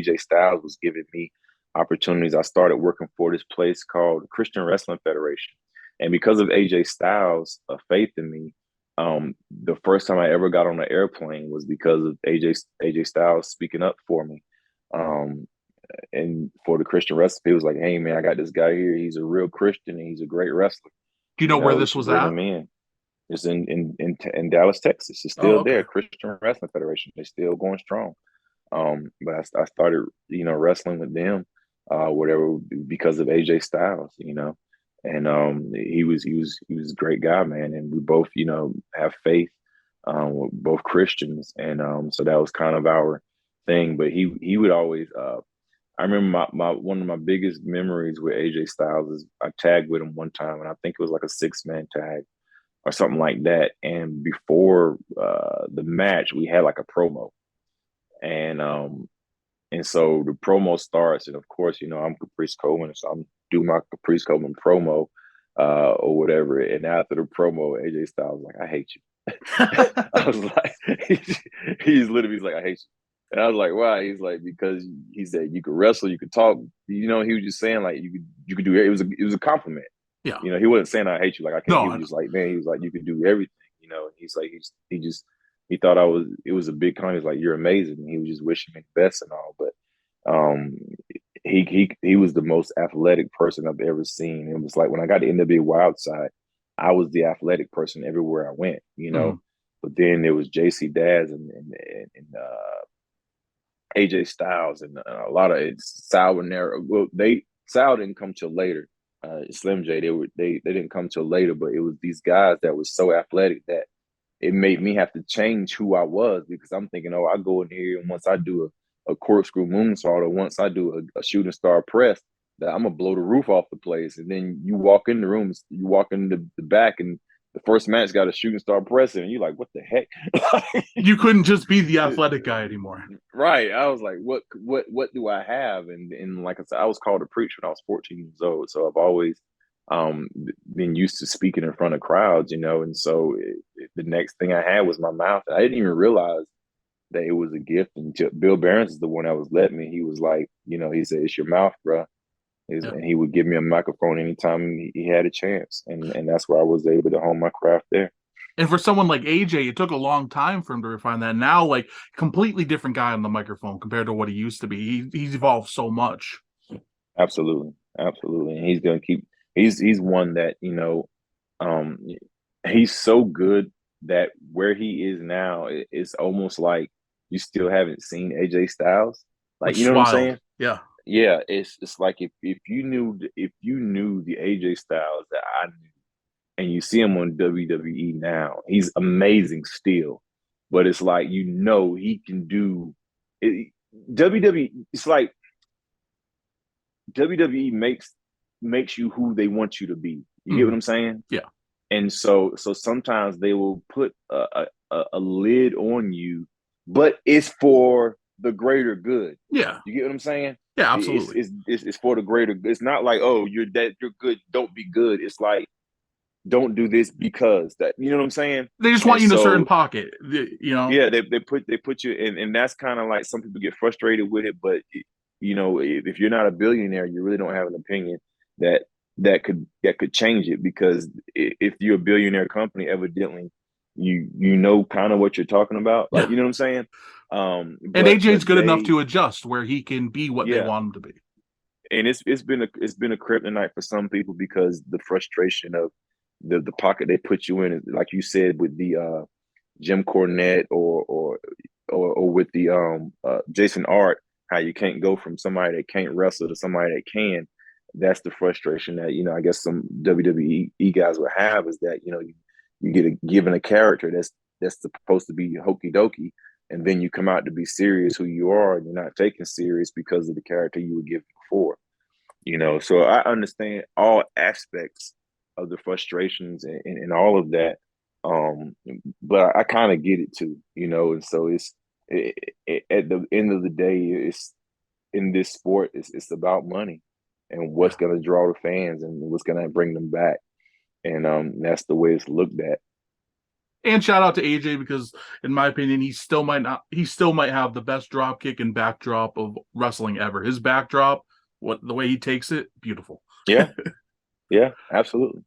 AJ Styles was giving me opportunities, I started working for this place called Christian Wrestling Federation. And because of AJ Styles' faith in me, the first time I ever got on an airplane was because of AJ Styles speaking up for me. Um, and for the Christian wrestler, he was like, "Hey man, I got this guy here. He's a real Christian and he's a great wrestler. Do you know where We this should was bring at? him in." It's in Dallas, Texas. It's Oh, still okay. there. Christian Wrestling Federation. They're still going strong. But I started, wrestling with them, whatever, because of AJ Styles, and he was a great guy, man, and we both, have faith. We're both Christians, and so that was kind of our thing. But he would always. I remember my one of my biggest memories with AJ Styles is I tagged with him one time, and I think it was like a 6-man tag or something like that. And before the match, we had like a promo, and so the promo starts, and of course, I'm Caprice Coleman, so I'm do my Caprice Coleman promo, or whatever. And after the promo, AJ Styles was like, "I hate you." I was like, he's literally he's like, "I hate you," and I was like, "Why?" He's like, "Because," he said, "you could wrestle, you could talk." He was just saying like you could do it. It was a compliment. Yeah. He wasn't saying I hate you like I can't. No, He was just like, man, he was like, you could do everything. And he's like, he just he thought I was. It was a big compliment. He's like, you're amazing. And he was just wishing me the best and all. But um, he was the most athletic person I've ever seen. It was like when I got to NWA Wildside, I was the athletic person everywhere I went. mm, But then there was JC Daz and AJ Styles and a lot of Sal and Nero. Well, Sal didn't come till later. Slim J, they didn't come till later, but it was these guys that was so athletic that it made me have to change who I was, because I'm thinking, oh, I go in here and once I do a corkscrew moonsault, or once I do a shooting star press, that I'm gonna blow the roof off the place. And then you walk in the room, you walk in the back, and the first match got a shooting star press, and you're like, what the heck? you couldn't just be the athletic guy anymore. Right. I was like, what do I have? And like I said, I was called a preacher when I was 14 years old. So I've always um been used to speaking in front of crowds, and so the next thing I had was my mouth. I didn't even realize that it was a gift until Bill Barons is the one that was letting me. He was like, he said, "It's your mouth, bro." Yeah. And he would give me a microphone anytime he had a chance. And that's where I was able to hone my craft there. And for someone like AJ, it took a long time for him to refine that. Now, like, completely different guy on the microphone compared to what he used to be. He's evolved so much. Absolutely. Absolutely. And he's gonna keep he's one that, um he's so good that where he is now, it's almost like you still haven't seen AJ Styles. Like, Which you is know what I'm wild. saying? Yeah. Yeah, it's like if you knew the AJ Styles that I knew, and you see him on WWE now, he's amazing still. But it's like, he can do it. WWE, it's like WWE makes you who they want you to be. You get what Mm, I'm saying? yeah. And so sometimes they will put a lid on you, but it's for the greater good. Yeah. You get what I'm saying? Yeah, It's absolutely. it's it's for the greater. It's not like, oh, you're good, don't be good. It's like, don't do this because that. You know what I'm saying? They just want And you in a certain so pocket, yeah, they put you in, and that's kind of like, some people get frustrated with it, but if you're not a billionaire, you really don't have an opinion that that could change it, because if you're a billionaire company, evidently you know kind of what you're talking about, like, Yeah. you know what I'm saying. And But AJ's good enough they to adjust where he can be what they yeah, want him to be. and it's been a kryptonite for some people, because the frustration of the pocket they put you in is, like you said, with the Jim Cornette, or with the Jason Art, how you can't go from somebody that can't wrestle to somebody that can. That's the frustration that, I guess some WWE guys would have, is that, you get given a character that's supposed to be hokey dokey, and then you come out to be serious who you are, and you're not taken serious because of the character you were given before. So I understand all aspects of the frustrations and all of that. But I kind of get it too, and so at the end of the day, it's in this sport, it's about money and what's Yeah. going to draw the fans and what's going to bring them back. And that's the way it's looked at. And shout out to AJ because, in my opinion, he still might have the best drop kick and backdrop of wrestling ever. His backdrop, the way he takes it, beautiful. Yeah, yeah, absolutely.